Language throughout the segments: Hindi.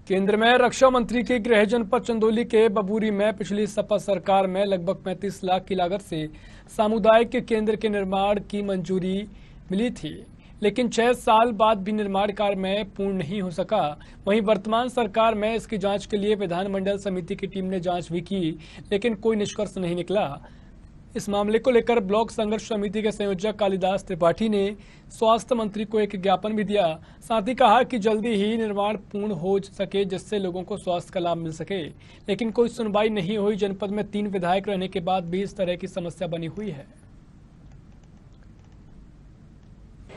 केंद्र में रक्षा मंत्री के गृह जनपद चंदौली के बबूरी में पिछली सपा सरकार में लगभग 35 लाख की लागत से सामुदायिक केंद्र के निर्माण की मंजूरी मिली थी, लेकिन 6 साल बाद भी निर्माण कार्य में पूर्ण नहीं हो सका। वहीं वर्तमान सरकार में इसकी जांच के लिए विधानमंडल समिति की टीम ने जांच भी की, लेकिन कोई निष्कर्ष नहीं निकला। इस मामले को लेकर ब्लॉक संघर्ष समिति के संयोजक कालिदास त्रिपाठी ने स्वास्थ्य मंत्री को एक ज्ञापन भी दिया। साथ ही कहा कि जल्दी ही निर्माण पूर्ण हो सके जिससे लोगों को स्वास्थ्य का लाभ मिल सके, लेकिन कोई सुनवाई नहीं हुई। जनपद में 3 विधायक रहने के बाद भी इस तरह की समस्या बनी हुई है।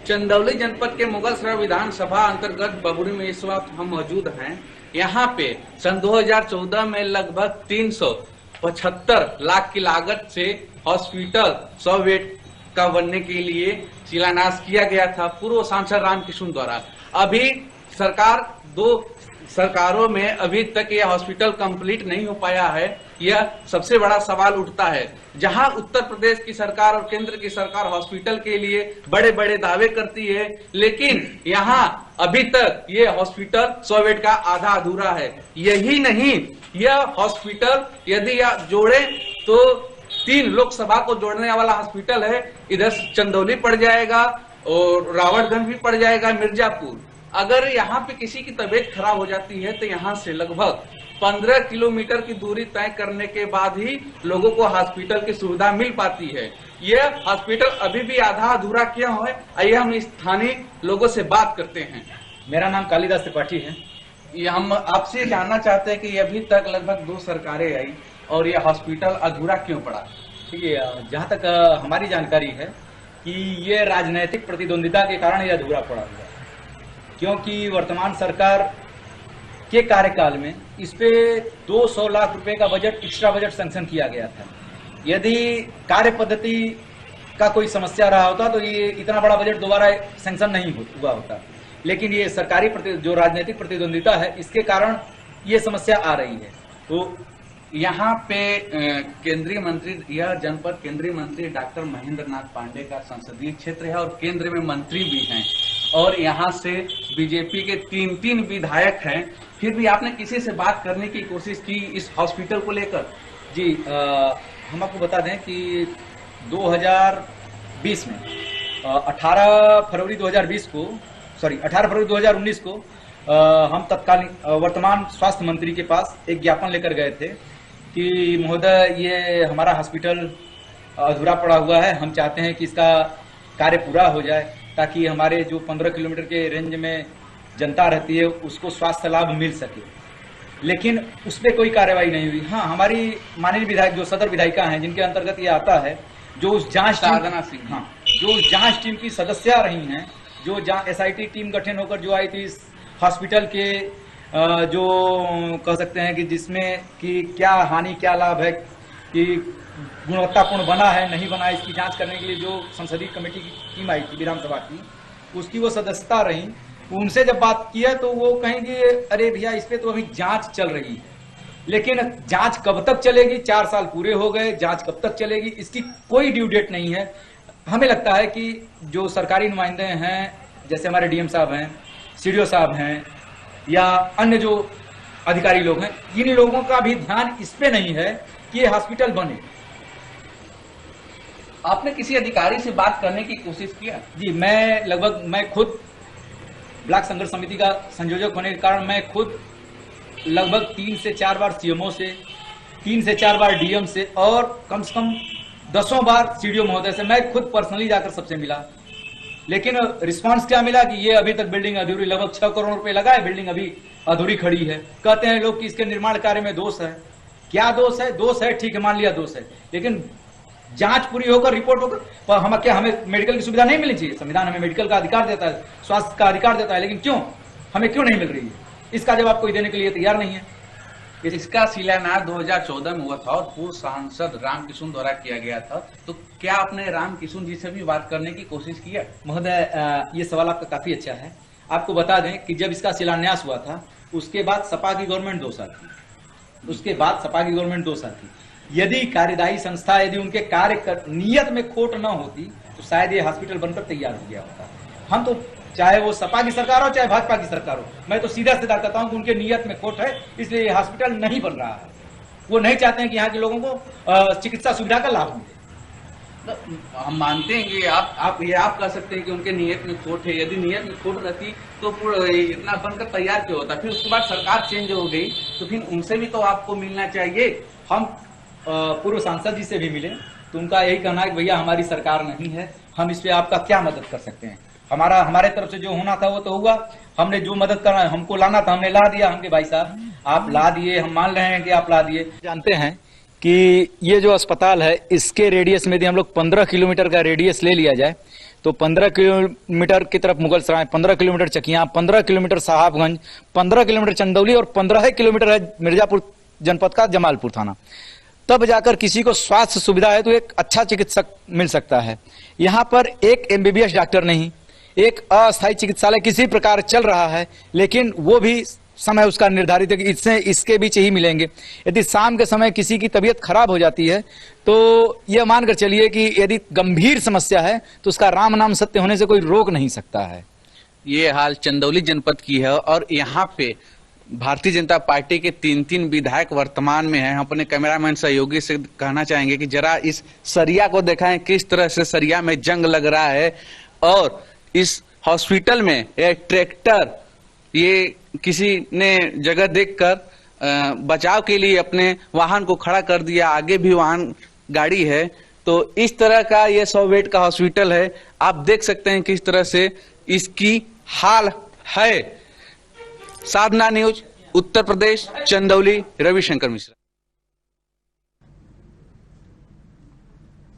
चंदौली जनपद के मुगलसराय विधानसभा अंतर्गत बबूरी में इस वक्त हम मौजूद हैं। यहाँ पे सन 2014 में लगभग 375 लाख की लागत से हॉस्पिटल 100 बेड का बनने के लिए शिलान्यास किया गया था पूर्व सांसद रामकिशुन द्वारा। अभी दो सरकारों में अभी तक यह हॉस्पिटल कंप्लीट नहीं हो पाया है। यह सबसे बड़ा सवाल उठता है। जहां उत्तर प्रदेश की सरकार और केंद्र की सरकार हॉस्पिटल के लिए बड़े बड़े दावे करती है, लेकिन यहां अभी तक ये हॉस्पिटल 100 बेड का आधा अधूरा है। यही नहीं, यह हॉस्पिटल यदि आप जोड़े तो 3 लोकसभा को जोड़ने वाला हॉस्पिटल है। इधर चंदौली पड़ जाएगा और रावतगंज भी पड़ जाएगा, मिर्जापुर। अगर यहाँ पे किसी की तबीयत खराब हो जाती है तो यहाँ से लगभग 15 किलोमीटर की दूरी तय करने के बाद ही लोगों को हॉस्पिटल की सुविधा मिल पाती है। यह हॉस्पिटल अभी भी आधा अधूरा क्यों है, आइए हम स्थानीय लोगों से बात करते हैं। मेरा नाम कालिदास त्रिपाठी है। हम आपसे जानना चाहते हैं कि अभी तक लगभग 2 सरकारें आई और यह हॉस्पिटल अधूरा क्यों पड़ा? ठीक है, जहाँ तक हमारी जानकारी है कि ये राजनीतिक प्रतिद्वंदिता के कारण यह अधूरा पड़ा हुआ है, क्योंकि वर्तमान सरकार के कार्यकाल में इस पे 200 लाख रुपए का बजट, एक्स्ट्रा बजट सैंक्शन किया गया था। यदि कार्य पद्धति का कोई समस्या रहा होता तो ये इतना बड़ा बजट दोबारा सैंक्शन नहीं हुआ होता, लेकिन ये सरकारी जो राजनीतिक प्रतिद्वंदिता है इसके कारण ये समस्या आ रही है। तो यहाँ पे केंद्रीय मंत्री, यह जनपद केंद्रीय मंत्री डॉक्टर महेंद्र नाथ पांडे का संसदीय क्षेत्र है और केंद्र में मंत्री भी हैं और यहाँ से बीजेपी के 3 विधायक हैं। फिर भी आपने किसी से बात करने की कोशिश की इस हॉस्पिटल को लेकर? जी, हम आपको बता दें कि 2020 में 18 फरवरी 2019 को हम तत्कालीन वर्तमान स्वास्थ्य मंत्री के पास एक ज्ञापन लेकर गए थे कि महोदय, ये हमारा हॉस्पिटल अधूरा पड़ा हुआ है, हम चाहते हैं कि इसका कार्य पूरा हो जाए ताकि हमारे जो 15 किलोमीटर के रेंज में जनता रहती है उसको स्वास्थ्य लाभ मिल सके। लेकिन उस पर कोई कार्रवाई नहीं हुई। हाँ, हमारी माननीय विधायक जो सदर विधायिका हैं जिनके अंतर्गत ये आता है, जो उस जांच टीम की सदस्य रही हैं, जो SIT टीम गठन होकर जो आई थी इस हॉस्पिटल के जो कह सकते हैं कि जिसमें कि क्या हानि क्या लाभ है, कि गुणवत्तापूर्ण बना है नहीं बना है, इसकी जांच करने के लिए जो संसदीय कमेटी की टीम आई थी विधानसभा की, उसकी वो सदस्यता रही। उनसे जब बात किया तो वो कहेंगे अरे भैया इस पे तो अभी जांच चल रही है। लेकिन जांच कब तक चलेगी? 4 साल पूरे हो गए, जांच कब तक चलेगी इसकी कोई ड्यू डेट नहीं है। हमें लगता है कि जो सरकारी नुमाइंदे हैं, जैसे हमारे DM साहब हैं, CDO साहब हैं या अन्य जो अधिकारी लोग हैं, इन लोगों का भी ध्यान इस पे नहीं है कि ये हॉस्पिटल बने। आपने किसी अधिकारी से बात करने की कोशिश किया? जी, मैं खुद ब्लॉक संघर्ष समिति का संयोजक होने के कारण मैं खुद लगभग 3 से 4 बार CMO से, 3 से 4 बार DM से और कम से कम 10 बार CDO महोदय से मैं खुद पर्सनली जाकर सबसे मिला। लेकिन रिस्पांस क्या मिला कि ये अभी तक बिल्डिंग अधूरी, लगभग 6 करोड़ रुपए लगा है, बिल्डिंग अभी अधूरी खड़ी है। कहते हैं लोग कि इसके निर्माण कार्य में दोष है। क्या दोष है? दोष है, ठीक है, मान लिया दोष है, लेकिन जांच पूरी होकर, रिपोर्ट होकर, पर हमें मेडिकल की सुविधा नहीं मिलनी चाहिए? संविधान हमें मेडिकल का अधिकार देता है, स्वास्थ्य का अधिकार देता है, लेकिन हमें क्यों नहीं मिल रही है? इसका जवाब कोई देने के लिए तैयार नहीं है। इसका शिलान्यास 2014 में हुआ था और पूर्व सांसद रामकिशुन द्वारा किया गया था। तो क्या आपने रामकिशुन जी से भी बात करने की कोशिश किया? महोदय, ये सवाल आपका काफी अच्छा है। आपको बता दें कि जब इसका शिलान्यास हुआ था उसके बाद सपा की गवर्नमेंट 2 साल थी। यदि कार्यदायी संस्था, यदि उनके नियत में खोट न होती तो शायद ये हॉस्पिटल बनकर तैयार हो गया होता। हम तो चाहे वो सपा की सरकार हो चाहे भाजपा की सरकार हो। मैं तो सीधा सीधा कहता हूं कि उनके नीयत में खोट है, इसलिए ये हॉस्पिटल नहीं बन रहा है। वो नहीं चाहते हैं कि यहाँ के लोगों को चिकित्सा सुविधा का लाभ मिले। हम मानते हैं कि आप कह सकते हैं कि उनके नियत में खोट है। यदि नियत में खोट रहती तो इतना बनकर तैयार क्यों होता? फिर उसके बाद सरकार चेंज हो गई तो फिर उनसे भी तो आपको मिलना चाहिए। हम पूर्व सांसद जी से भी मिले तो उनका यही कहना है कि भैया हमारी सरकार नहीं है, हम इस पे आपका क्या मदद कर सकते हैं। हमारे तरफ से जो होना था वो तो हुआ, हमने जो मदद करना है हमको लाना था हमने ला दिया। हमके भाई साहब आप ला दिए, हम मान रहे हैं कि आप ला दिए। जानते हैं कि ये जो अस्पताल है इसके रेडियस में यदि हम लोग 15 किलोमीटर का रेडियस ले लिया जाए तो 15 किलोमीटर की तरफ Mughalsarai, 15 kilometre Chakia, 15 kilometre Sahabganj, 15 kilometre Chandauli और 15 किलोमीटर है मिर्जापुर जनपद का जमालपुर थाना। तब जाकर किसी को स्वास्थ्य सुविधा है तो एक अच्छा चिकित्सक मिल सकता है। यहाँ पर एक MBBS डॉक्टर नहीं, एक अस्थायी चिकित्सालय किसी प्रकार चल रहा है, लेकिन वो भी समय उसका निर्धारित है कि इसके बीच ही मिलेंगे। यदि शाम के समय किसी की तबीयत खराब हो जाती है तो यह मानकर चलिए कि यदि गंभीर समस्या है तो उसका राम नाम सत्य होने से कोई रोक नहीं सकता है। ये हाल चंदौली जनपद की है और यहाँ पे भारतीय जनता पार्टी के 3 विधायक वर्तमान में हैं। हम अपने कैमरामैन सहयोगी से कहना चाहेंगे कि जरा इस सरिया को दिखाएं, किस तरह से सरिया में जंग लग रहा है। और इस हॉस्पिटल में एक ट्रैक्टर, ये किसी ने जगह देखकर बचाव के लिए अपने वाहन को खड़ा कर दिया, आगे भी वाहन गाड़ी है। तो इस तरह का ये 100 बेड का हॉस्पिटल है। आप देख सकते हैं किस तरह से इसकी हाल है। साधना न्यूज, उत्तर प्रदेश, चंदौली, रविशंकर मिश्रा।